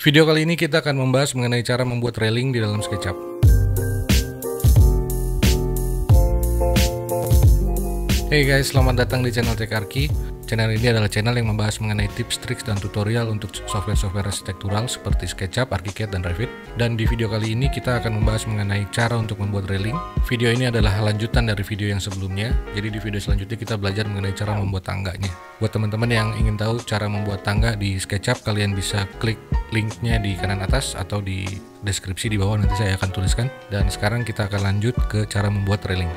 Video kali ini kita akan membahas mengenai cara membuat railing di dalam SketchUp. Hey guys, selamat datang di channel Tekarki. Channel ini adalah channel yang membahas mengenai tips, trik, dan tutorial untuk software-software arsitektural seperti SketchUp, ArchiCAD, dan Revit. Dan di video kali ini kita akan membahas mengenai cara untuk membuat railing. Video ini adalah lanjutan dari video yang sebelumnya. Jadi di video selanjutnya kita belajar mengenai cara membuat tangganya. Buat teman-teman yang ingin tahu cara membuat tangga di SketchUp, kalian bisa klik linknya di kanan atas atau di deskripsi di bawah, nanti saya akan tuliskan. Dan sekarang kita akan lanjut ke cara membuat railing.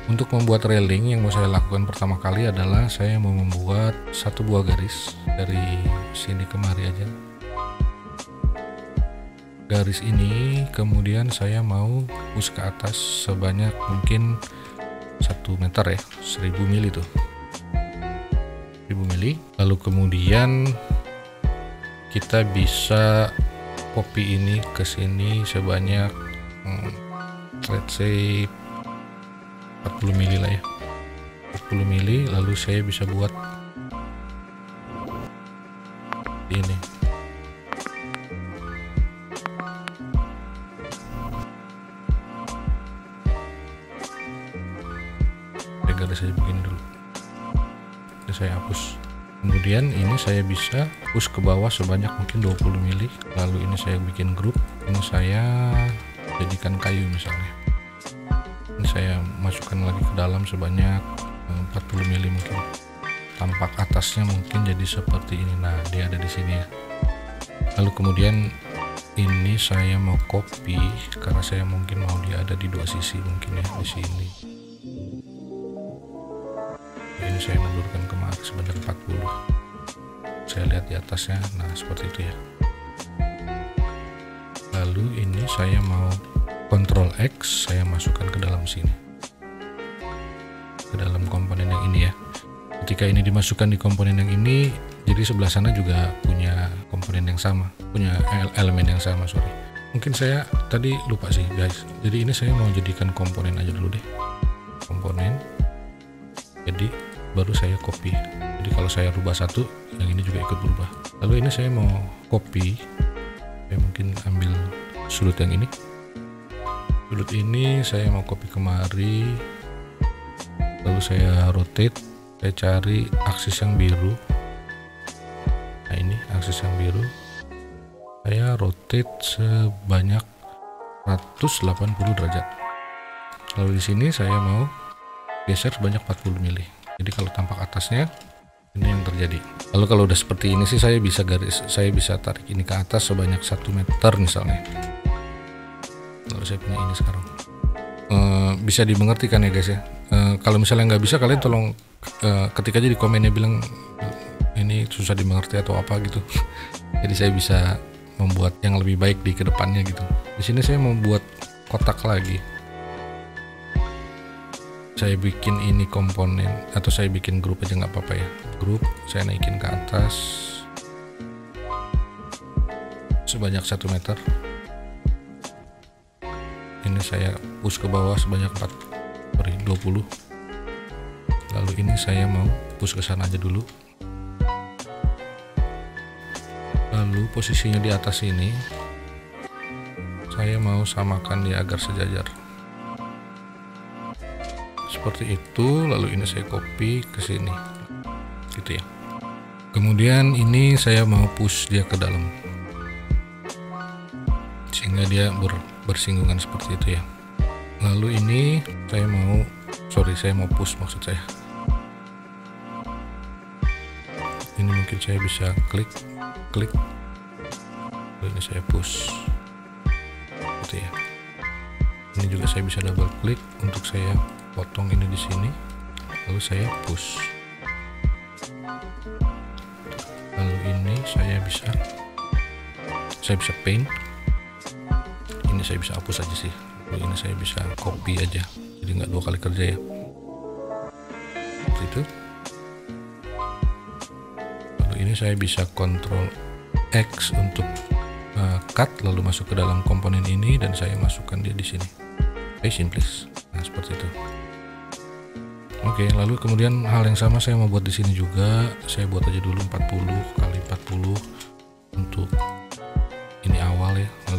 Untuk membuat railing yang mau saya lakukan pertama kali adalah saya mau membuat satu buah garis dari sini kemari aja. Garis ini kemudian saya mau push ke atas sebanyak mungkin 1 meter ya, 1000 mili tuh. 1000 mili. Lalu kemudian kita bisa copy ini ke sini sebanyak let's say 40 mili lah ya, 40 mili. Lalu saya bisa buat ini. Garis saya begini dulu, ini saya hapus. Kemudian ini saya bisa push ke bawah sebanyak mungkin 20 mili. Lalu ini saya bikin grup, ini saya jadikan kayu misalnya. Ini saya masukkan lagi ke dalam sebanyak 40 mili mungkin. Tampak atasnya mungkin jadi seperti ini. Nah, dia ada di sini ya. Lalu kemudian ini saya mau copy karena saya mungkin mau dia ada di dua sisi mungkin ya, di sini. Ini saya mundurkan kemari sebanyak 40. Saya lihat di atasnya. Nah, seperti itu ya. Lalu ini saya mau Ctrl X, saya masukkan ke dalam sini, ke dalam komponen yang ini ya. Ketika ini dimasukkan di komponen yang ini, jadi sebelah sana juga punya komponen yang sama, punya elemen yang sama, sorry. Mungkin saya tadi lupa sih guys, jadi ini saya mau jadikan komponen aja dulu deh, komponen. Jadi baru saya copy. Jadi kalau saya rubah satu, yang ini juga ikut berubah. Lalu ini saya mau copy, saya mungkin ambil sudut yang ini. Sudut ini saya mau copy kemari, lalu saya rotate, saya cari aksis yang biru. Nah, ini aksis yang biru, saya rotate sebanyak 180 derajat. Lalu di sini saya mau geser sebanyak 40 mili. Jadi kalau tampak atasnya, ini yang terjadi. Lalu kalau udah seperti ini sih saya bisa tarik ini ke atas sebanyak 1 meter misalnya. Lalu saya punya ini sekarang. Bisa dimengerti kan ya guys ya. Kalau misalnya nggak bisa, kalian tolong ketik aja di komennya bilang ini susah dimengerti atau apa gitu. Jadi saya bisa membuat yang lebih baik di kedepannya gitu. Di sini saya membuat kotak lagi. Saya bikin ini komponen atau saya bikin grup aja nggak apa-apa ya. Grup saya naikin ke atas sebanyak 1 meter. Ini saya push ke bawah sebanyak 20. Lalu ini saya mau push ke sana aja dulu. Lalu posisinya di atas ini saya mau samakan dia agar sejajar. Seperti itu. Lalu ini saya copy ke sini. Gitu ya. Kemudian ini saya mau push dia ke dalam. Sehingga dia bersinggungan seperti itu ya. Lalu ini saya mau push maksud saya. Ini mungkin saya bisa klik. Lalu ini saya push. Gitu ya. Ini juga saya bisa double klik untuk saya potong ini di sini. Lalu saya push. Lalu ini saya bisa paint. Ini saya bisa hapus aja sih. Lalu ini saya bisa copy aja, jadi nggak 2 kali kerja ya. Seperti itu. Lalu ini saya bisa Ctrl X untuk cut, lalu masuk ke dalam komponen ini dan saya masukkan dia di sini. Simples. Nah, seperti itu. Oke, lalu kemudian hal yang sama saya mau buat di sini juga. Saya buat aja dulu 40 kali 40 untuk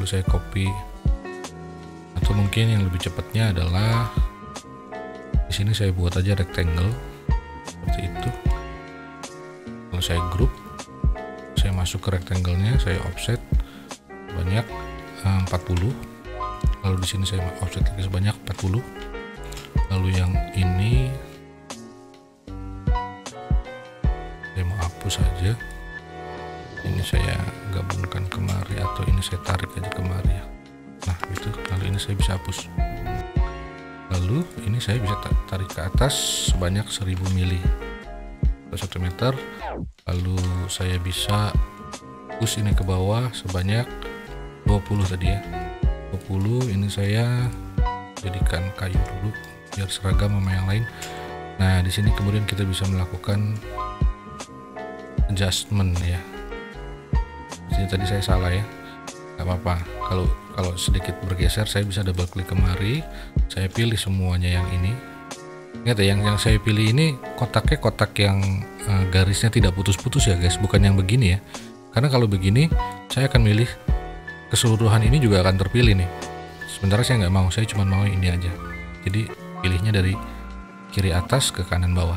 lalu saya copy, atau mungkin yang lebih cepatnya adalah di sini saya buat aja rectangle seperti itu, lalu saya group, saya masuk ke rectangle-nya, saya offset sebanyak 40, lalu di sini saya offset lagi sebanyak 40, lalu yang ini saya mau hapus saja, ini saya gabungkan kemari atau ini saya tarik aja kemari ya. Nah gitu, lalu ini saya bisa hapus, lalu ini saya bisa tarik ke atas sebanyak 1000 mili atau 1 meter, lalu saya bisa push ini ke bawah sebanyak 20 tadi ya, 20. Ini saya jadikan kayu dulu biar seragam sama yang lain. Nah di sini kemudian kita bisa melakukan adjustment ya. Di sini tadi saya salah ya, nggak apa-apa, kalau sedikit bergeser saya bisa double klik kemari, saya pilih semuanya yang ini. Ingat ya, yang saya pilih ini kotaknya kotak yang garisnya tidak putus-putus ya guys, bukan yang begini ya, karena kalau begini saya akan milih keseluruhan ini juga akan terpilih nih, sementara saya nggak mau, saya cuma mau ini aja. Jadi pilihnya dari kiri atas ke kanan bawah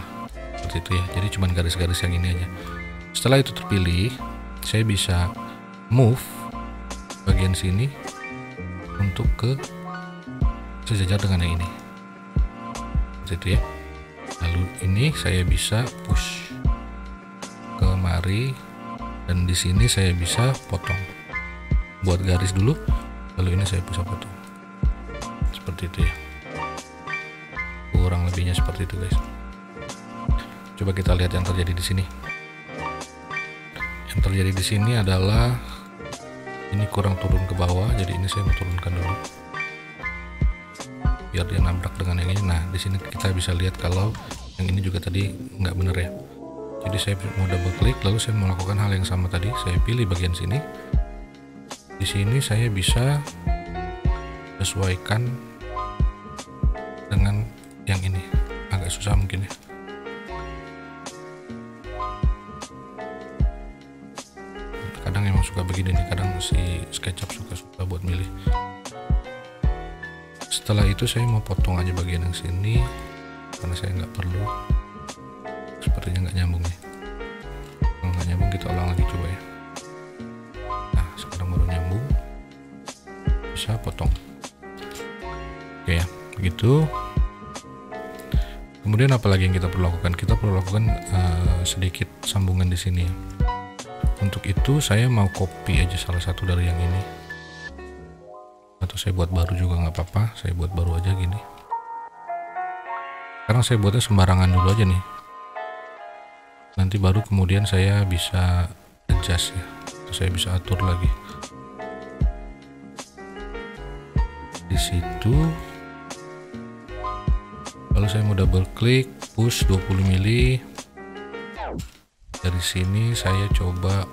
seperti itu ya, jadi cuma garis-garis yang ini aja. Setelah itu terpilih, saya bisa move bagian sini untuk ke sejajar dengan yang ini seperti itu ya. Lalu ini saya bisa push kemari, dan di sini saya bisa potong, buat garis dulu, lalu ini saya bisa potong seperti itu ya, kurang lebihnya seperti itu guys. Coba kita lihat yang terjadi di sini. Yang terjadi di sini adalah ini kurang turun ke bawah, jadi ini saya mau turunkan dulu biar dia nabrak dengan yang ini. Nah di sini kita bisa lihat kalau yang ini juga tadi nggak bener ya, jadi saya mau double klik, lalu saya melakukan hal yang sama tadi, saya pilih bagian sini. Di sini saya bisa sesuaikan dengan yang ini, agak susah mungkin ya. Kadang emang suka begini nih, kadang si SketchUp suka buat milih. Setelah itu saya mau potong aja bagian yang sini karena saya nggak perlu, sepertinya nggak nyambung nih. Kalau nggak nyambung kita ulang lagi coba ya. Nah sekarang baru nyambung, bisa potong. Oke ya, begitu. Kemudian apalagi yang kita perlu lakukan? Kita perlu lakukan sedikit sambungan di sini. Untuk itu saya mau copy aja salah satu dari yang ini, atau saya buat baru juga nggak apa-apa. Saya buat baru aja gini. Sekarang saya buatnya sembarangan dulu aja nih. Nanti baru kemudian saya bisa adjust ya, atau saya bisa atur lagi. Di situ. Lalu saya mau double klik, push 20 mili. Dari sini saya coba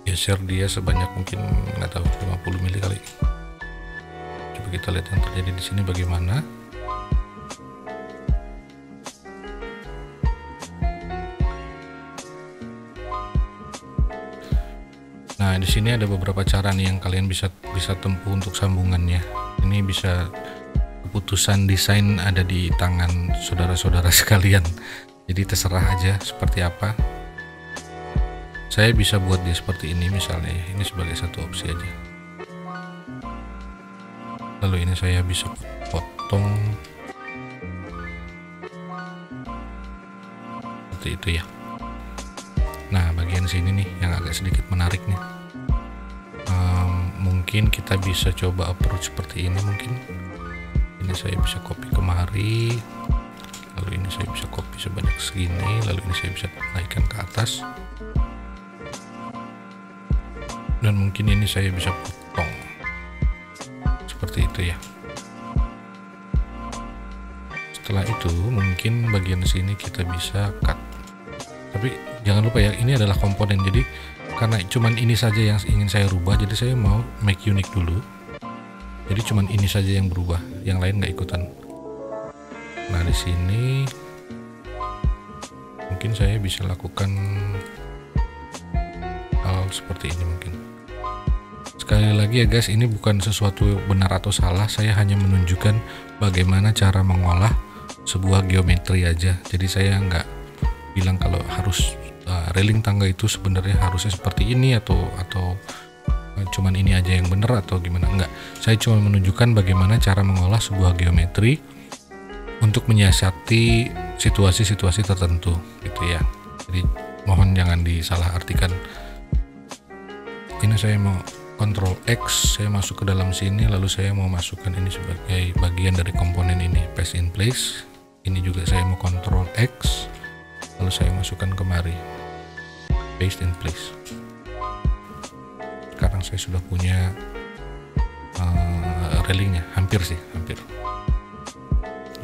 geser dia sebanyak mungkin nggak tahu 50 mili kali. Coba kita lihat yang terjadi di sini bagaimana. Nah di sini ada beberapa cara nih yang kalian bisa tempuh untuk sambungannya. Ini bisa, keputusan desain ada di tangan saudara-saudara sekalian, jadi terserah aja seperti apa. Saya bisa buat dia seperti ini misalnya, ini sebagai satu opsi aja. Lalu ini saya bisa potong seperti itu ya. Nah bagian sini nih yang agak sedikit menarik nih. Mungkin kita bisa coba approach seperti ini mungkin. Ini saya bisa copy kemari, lalu ini saya bisa copy sebanyak segini, lalu ini saya bisa naikkan ke atas, dan mungkin ini saya bisa potong seperti itu ya. Setelah itu mungkin bagian sini kita bisa cut, tapi jangan lupa ya ini adalah komponen, jadi karena cuman ini saja yang ingin saya rubah, jadi saya mau make unique dulu. Jadi cuman ini saja yang berubah, yang lain nggak ikutan. Nah di sini mungkin saya bisa lakukan seperti ini mungkin. Sekali lagi ya guys, ini bukan sesuatu benar atau salah, saya hanya menunjukkan bagaimana cara mengolah sebuah geometri aja. Jadi saya nggak bilang kalau harus railing tangga itu sebenarnya harusnya seperti ini atau cuman ini aja yang benar atau gimana. Enggak, saya cuma menunjukkan bagaimana cara mengolah sebuah geometri untuk menyiasati situasi-situasi tertentu gitu ya. Jadi mohon jangan disalahartikan. Ini saya mau Ctrl X, saya masuk ke dalam sini, lalu saya mau masukkan ini sebagai bagian dari komponen ini, paste in place. Ini juga saya mau Ctrl X, lalu saya masukkan kemari, paste in place. Sekarang saya sudah punya railingnya, hampir.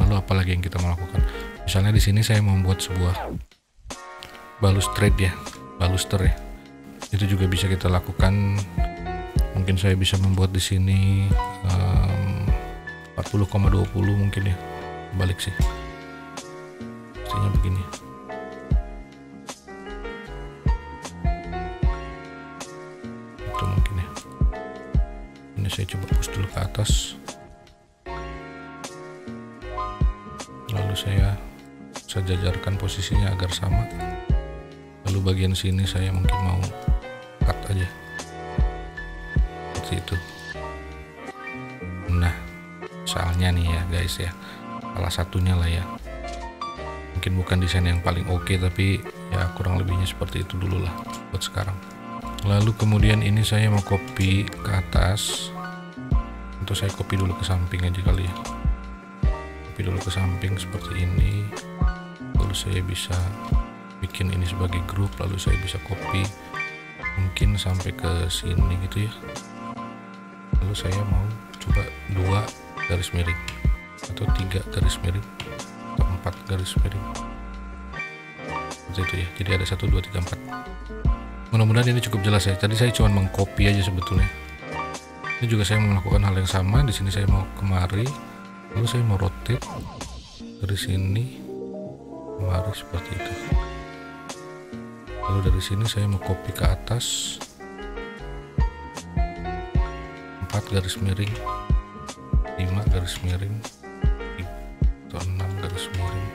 Lalu apalagi yang kita mau lakukan? Misalnya di sini saya membuat sebuah balustrade ya, baluster ya. Itu juga bisa kita lakukan. Mungkin saya bisa membuat di sini 40,20 mungkin ya, balik sih. Pastinya begini. Itu mungkin ya. Ini saya coba push dulu ke atas. Lalu saya jajarkan posisinya agar sama. Lalu bagian sini saya mungkin mau cut aja. Itu. Nah, soalnya nih ya guys ya, salah satunya lah ya, mungkin bukan desain yang paling oke, tapi ya kurang lebihnya seperti itu dulu lah buat sekarang. Lalu kemudian ini saya mau copy ke atas, untuk saya copy dulu ke samping aja kali ya, copy dulu ke samping seperti ini. Lalu saya bisa bikin ini sebagai grup, lalu saya bisa copy mungkin sampai ke sini gitu ya. Lalu saya mau coba 2 garis miring atau 3 garis miring atau 4 garis miring seperti itu ya. Jadi ada 1, 2, 3, 4. Mudah-mudahan ini cukup jelas ya. Tadi saya cuma mengcopy aja sebetulnya. Ini juga saya mau melakukan hal yang sama. Di sini saya mau kemari, lalu saya mau rotate dari sini kemari seperti itu. Lalu dari sini saya mau copy ke atas 4 garis miring, 5 garis miring, atau 6 garis miring.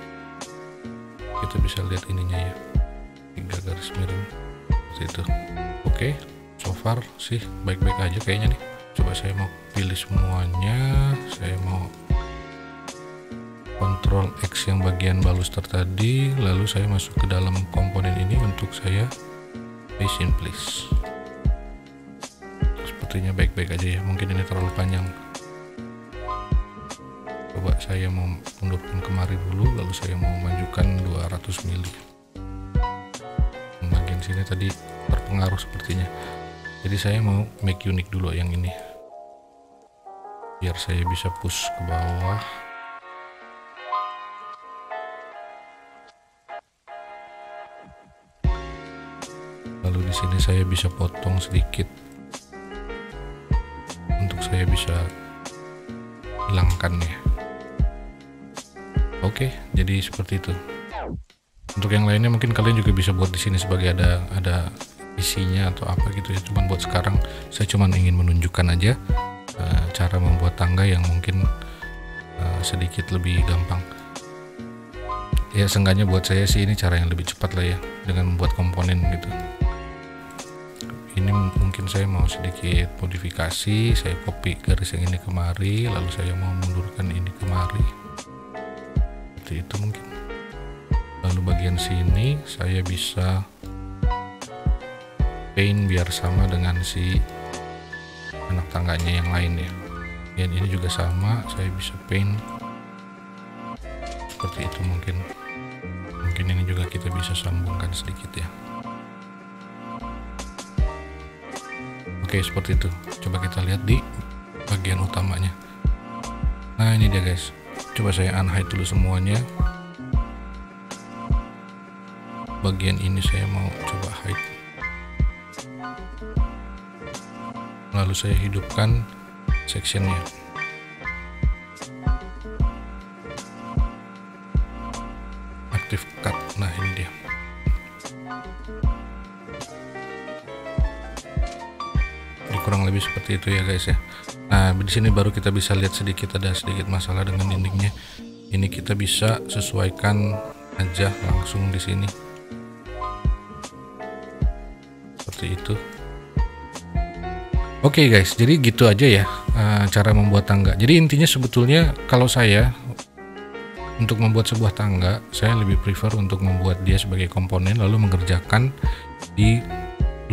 Kita bisa lihat ininya ya, 3 garis miring seperti itu. Oke, so far sih baik-baik aja kayaknya nih. Coba saya mau pilih semuanya, saya mau Ctrl X yang bagian baluster tadi, lalu saya masuk ke dalam komponen ini untuk saya paste in place. Sepertinya baik-baik aja ya, mungkin ini terlalu panjang. Coba saya mau mundurkan kemari dulu, lalu saya mau majukan 200 mili. Bagian sini tadi terpengaruh sepertinya, jadi saya mau make unique dulu yang ini, biar saya bisa push ke bawah. Lalu di sini saya bisa potong sedikit untuk saya bisa hilangkan ya. Oke, jadi seperti itu. Untuk yang lainnya mungkin kalian juga bisa buat di sini sebagai ada isinya atau apa gitu ya. Cuman buat sekarang saya cuman ingin menunjukkan aja cara membuat tangga yang mungkin sedikit lebih gampang. Ya seenggaknya buat saya sih ini cara yang lebih cepat lah ya, dengan membuat komponen gitu. Ini mungkin saya mau sedikit modifikasi, saya copy garis yang ini kemari, lalu saya mau mundurkan ini kemari seperti itu mungkin. Lalu bagian sini saya bisa paint biar sama dengan si anak tangganya yang lain ya. Dan ini juga sama, saya bisa paint seperti itu mungkin. Mungkin ini juga kita bisa sambungkan sedikit ya. Oke, seperti itu. Coba kita lihat di bagian utamanya. Nah ini dia guys, coba saya unhide dulu semuanya. Bagian ini saya mau coba hide, lalu saya hidupkan sectionnya. Aktif cut. Nah ini dia. kurang lebih seperti itu ya guys ya. Nah di sini baru kita bisa lihat sedikit ada sedikit masalah dengan dindingnya. Ini kita bisa sesuaikan aja langsung di sini seperti itu. Oke guys, jadi gitu aja ya cara membuat tangga. Jadi intinya sebetulnya kalau saya untuk membuat sebuah tangga, saya lebih prefer untuk membuat dia sebagai komponen lalu mengerjakan di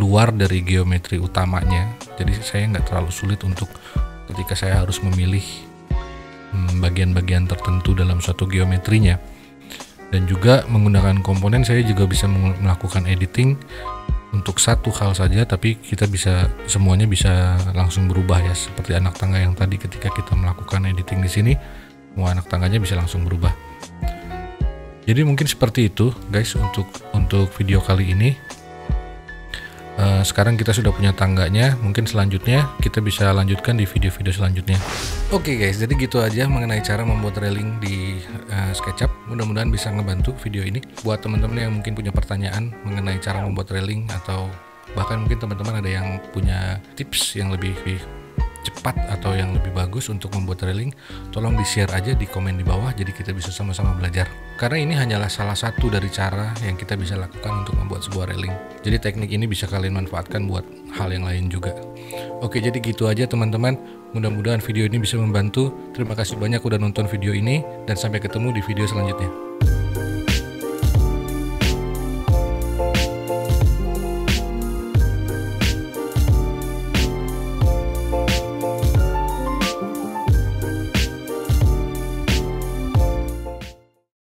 luar dari geometri utamanya. Jadi saya nggak terlalu sulit untuk ketika saya harus memilih bagian-bagian tertentu dalam suatu geometrinya. Dan juga menggunakan komponen saya juga bisa melakukan editing untuk satu hal saja, tapi kita bisa semuanya bisa langsung berubah ya, seperti anak tangga yang tadi ketika kita melakukan editing di sini. Semua anak tangganya bisa langsung berubah. Jadi mungkin seperti itu guys untuk video kali ini. Sekarang kita sudah punya tangganya, mungkin selanjutnya kita bisa lanjutkan di video-video selanjutnya. Oke guys, jadi gitu aja mengenai cara membuat railing di SketchUp. Mudah-mudahan bisa ngebantu video ini buat teman-teman yang mungkin punya pertanyaan mengenai cara membuat railing, atau bahkan mungkin teman-teman ada yang punya tips yang lebih cepat atau yang lebih bagus untuk membuat railing, tolong di-share aja di komen di bawah, jadi kita bisa sama-sama belajar. Karena ini hanyalah salah satu dari cara yang kita bisa lakukan untuk membuat sebuah railing. Jadi teknik ini bisa kalian manfaatkan buat hal yang lain juga. Oke, jadi gitu aja teman-teman. Mudah-mudahan video ini bisa membantu. Terima kasih banyak udah nonton video ini, dan sampai ketemu di video selanjutnya.